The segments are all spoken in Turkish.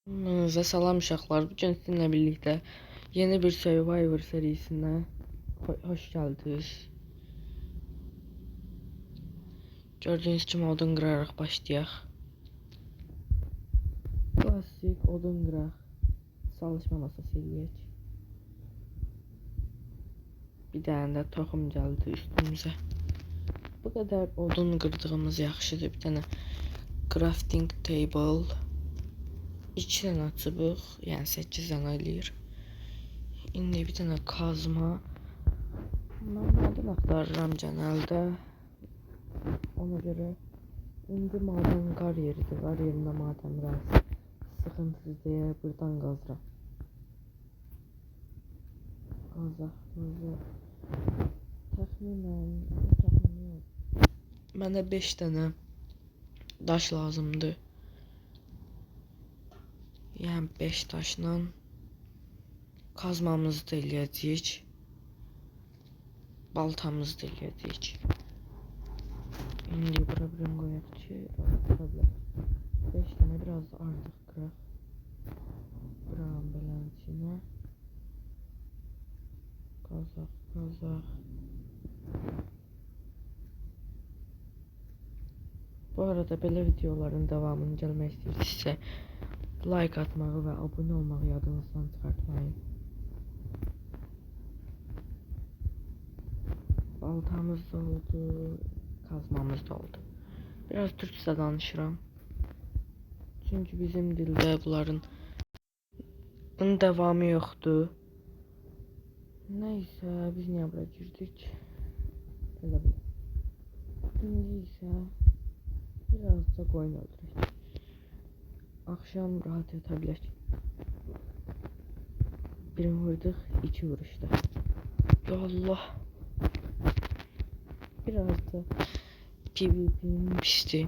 Hepinize salam uşaqlar. Bugün sizinle birlikte yeni bir Survivor serisine hoş geldiniz. Gördüğünüz gibi odun kırarak başlayaq. Klasik odun kıraq. Çalışma masası eləyək. Bir tane de toxum gəldi üstümüze. Bu kadar odun kırdığımız yaxşıdır. Bir tane crafting table. 2 dənə çubuq, yəni 8 dənə eləyir. İndi bir tane kazma. Mən maden axtarıram genelde. Ona göre indi maden qar yeridir. Qar yerində maden biraz sıxıntısız deyə buradan qazıram. Təxminən mənə 5 dənə daş lazımdır. Yəni 5 daşla kazmamızı da eləyəcəyik. Baltamızı da eləyəcəyik. İndi bura bir qoyaq ki, rahat bilər. 5 dənə biraz da artıq qıraq. Buranın belən içinə. Qazaq. Bu arada belə videoların devamını gəlmək istəyirsinizsə like atmağı və abunə olmağı yadınızdan çıxartmayın. Baltamız da oldu, kazmamız da oldu. Biraz Türkçe danışıram. Çünkü bizim dildə bunların devamı yoxdur. Neyse, biz niyə bura girdik? Elə belə. İndi isə biraz da qoyun öldürək. Akşam rahat yatabilir. Birini vurduk, 2 vuruşta. Ya Allah. Biraz da PvP'nin pişti.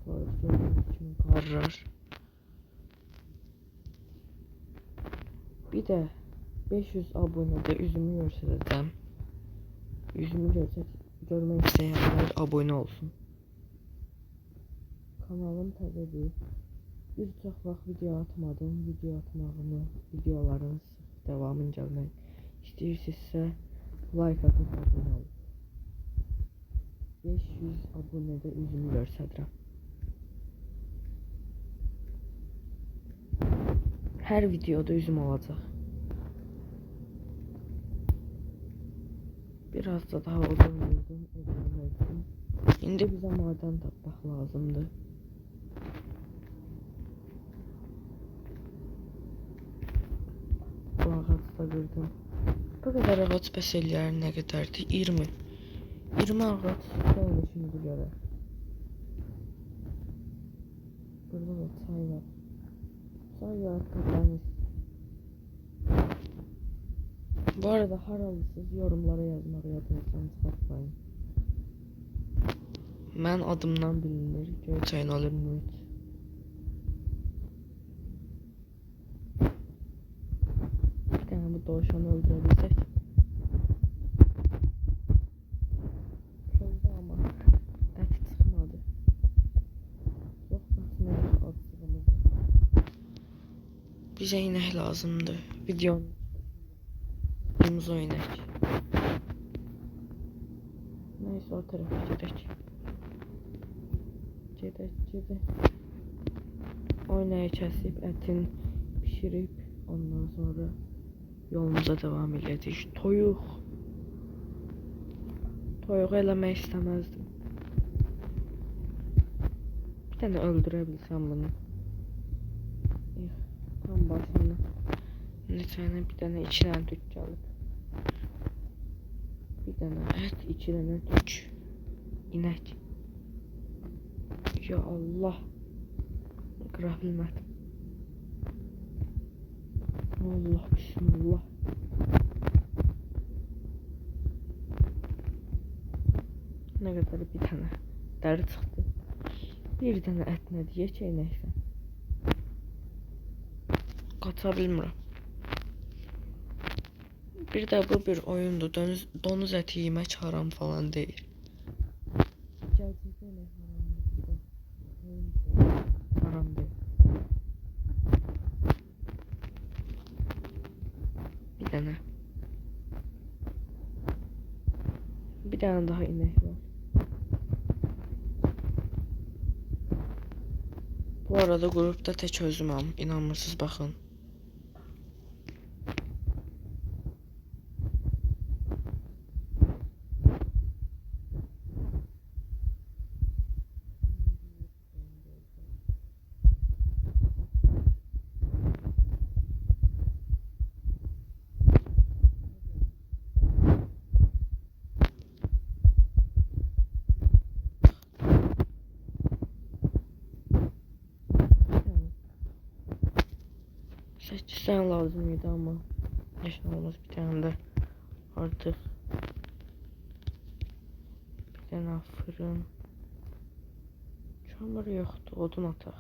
Gördüğünüz karlar. Bir de 500 abonede üzümü göstereceğim. Yüzümü görmek isteyenler abone olsun. Kanalım təzədir. Bir çox vaxt video atmadım. Videoların devamını gəlmək istəyirsinizsə like atıb abone olun. 500 abonede üzümü göstərirəm. Hər videoda üzüm olacaq. Biraz da daha odun yurdum. İndi bize maden tapmaq lazımdır. Bu ağaç da gördüm. Bu kadar ağaç bəs eləyər nə qədərdir? 20 ağac gəlin şimdi görə. Burada da çay var. Çay var. Bu arada haralısınız yorumlara yazmağı yadınızdan çıxartmayın. Mən adımdan bilinir. Göyçayın alırım. Bir tane bu doğuşanı öldürebilsek. Şöyle ama et çıkmadı. Yok nasıl attığımız. Bize inek lazımdı. Videomuz inek. Neyse o tarafa gidelim. Gedək. Oynayı kəsib, ətin pişirib, ondan sonra yolumuza devam edəcəyik. Toyuğu eləmək istəməzdim. Bir tane öldürebilsem bunu. Tam başını. Lütfen bir tane 2 dənə tük gəlib. Bir tane et, 2 dənə tük. İnek. Ya Allah. Qıra bilmədim. Allah bismillah. Ne kadar bir tane dəri çıxdı. Bir tane et nə deyək ki, neysə. Qaça bilmirəm. Bir de bu bir oyundur. Donuz eti yemək haram falan değil. Gerçekten haram değil. Bir tane daha inek var. Bu arada grupta tek özüməm. İnanmırsınız baxın. Seçsen lazımydı ama heç nə olmaz, bir tane de artık bir tane fırın çamur yoktu, odun ataq.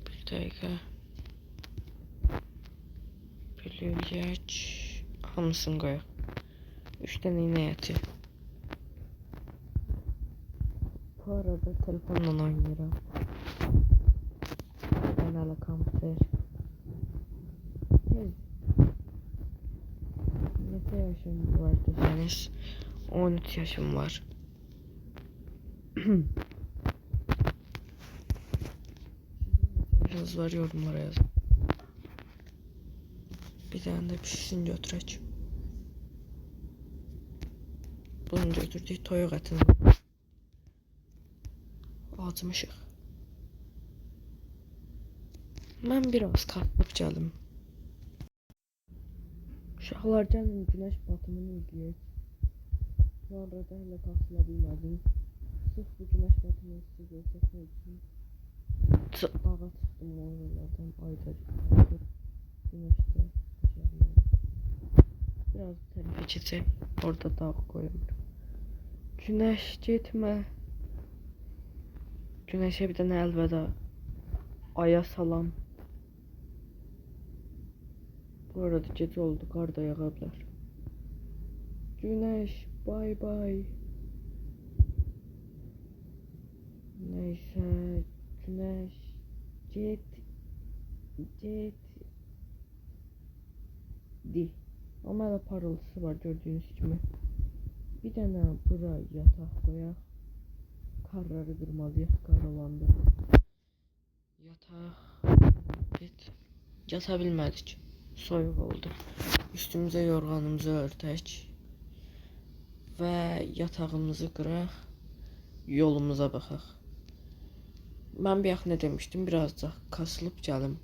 Bir dəqiqə biləyək, hamısını qoyaq. 3 tane inek eti. Bu arada telefonla oynayıram. Ben hala komputer. Neçə yaşım var desəniz, 13 yaşım var. Yaşınız var, yorumlara yazın. Bir tane de pişsin götürək. Bunu götürdük, toyuq ətini. Acımışıq. Mən biraz qalxıb gəldim. Uşaqlar gəlin günəş batımını izləyək. Bu arada hələ qalxıla bilmədim. Sırf bu günəş batımını sizi göstərmək üçün dağa çıxdım oralardan, ayda günəşdə dışarıya. Biraz bu tərəfə keçək, orada dağ qoyulur. Günəş getmə. Güneşe bir tane əlvəda. Aya salam. Bu arada gece oldu, qar da yağa bilər. Güneş bay bay. Neyse, güneş getdi. Ama da parıltısı var gördüğünüz gibi. Bir tane bura yataq qoyaq. Karları kırmalıyıq, qar olanda. Yataq. Yata bilmədik. Soyuq oldu. Üstümüzə yorğanımızı örtək. Və yatağımızı qıraq. Yolumuza baxaq. Mən bir yaxın nə demişdim? Birazcaq kasılıb gəlim.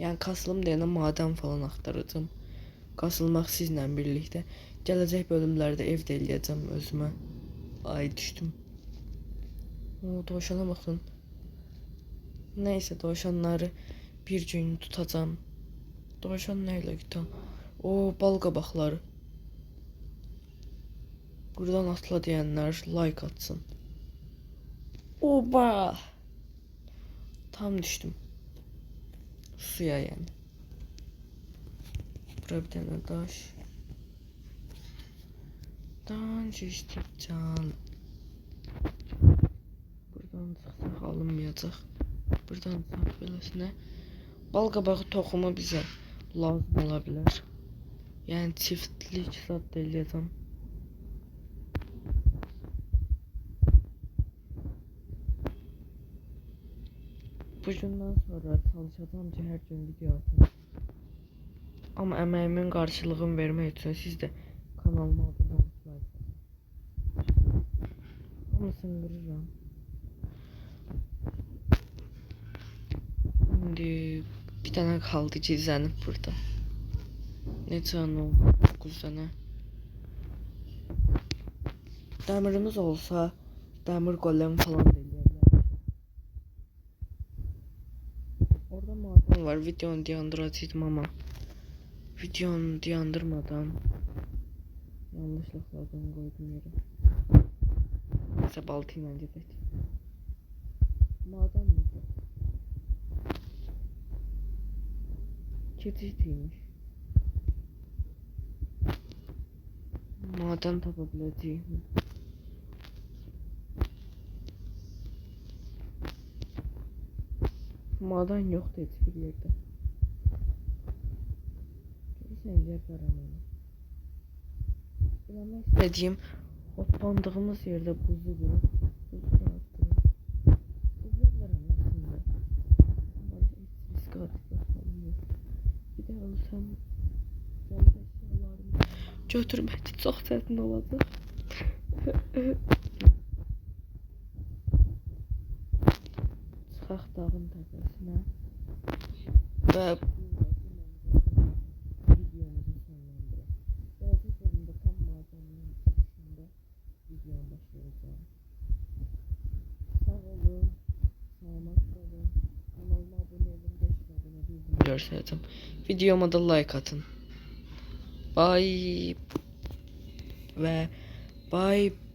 Yəni kasılım deyənə madən falan axtaracağım. Kasılmaq sizlə birlikdə. Gələcək bölümlərdə evdə eləyəcəm özümə. Ay düşdüm. O dovşana bakın. Neyse dovşanları bir gün tutacağım. Dovşan neyle tutam? O bal qabaqları. Buradan atla diyenler like atsın. Oba! Tam düştüm. Suya yani. Buraya bir tane daş. Daş işte can. Buradan çıxsaq alınmayacaq. Buradan çıxsaq beləsinə. Bal qabağı toxumu bizə lazım ola bilər. Yəni çiftlik zad da eləyəcəm. Bu gündən sonra çalışacağım ki hər gün video atım. Amma əməyimin qarşılığını vermək üçün siz də kanalıma abunə olub like atın. Hamısını qırıram. Şimdi bir tane kaldı gizlenip burada. Ne tane oldu? 9 tane. Demirimiz olsa demir golem falan da eləyərlər. Orada maden var. Videonu dayandıracaqdım ama videonu dayandırmadan yanlışlıkla adını koydum yere. Neyse baltayla gedək. Maden mi? Keçitiymiş. Maden tapabileceğim. Maden yoktu hiçbir yerde. Sen yer karanlığı. Eləmək istədiyim hoplandığımız yerdə buzu qırıb, buzu dağıtdım. Buzlarım aslında. Ama hiç risk atıp yapalım yok. Bir də ölsəm, gəlib əşyalarımı götürmək çox çətin olacaq. Çıxaq dağın təpəsinə və videomuzu sonlandıraq. Gələcək bölümdə tam macəranın içerisində videomu başlayacağım. Sağ olun, salamat qalın, kanalıma abunə olun, qəşəng abunə bildirim görsəcəm. Videoma da like atın. Bye və bye.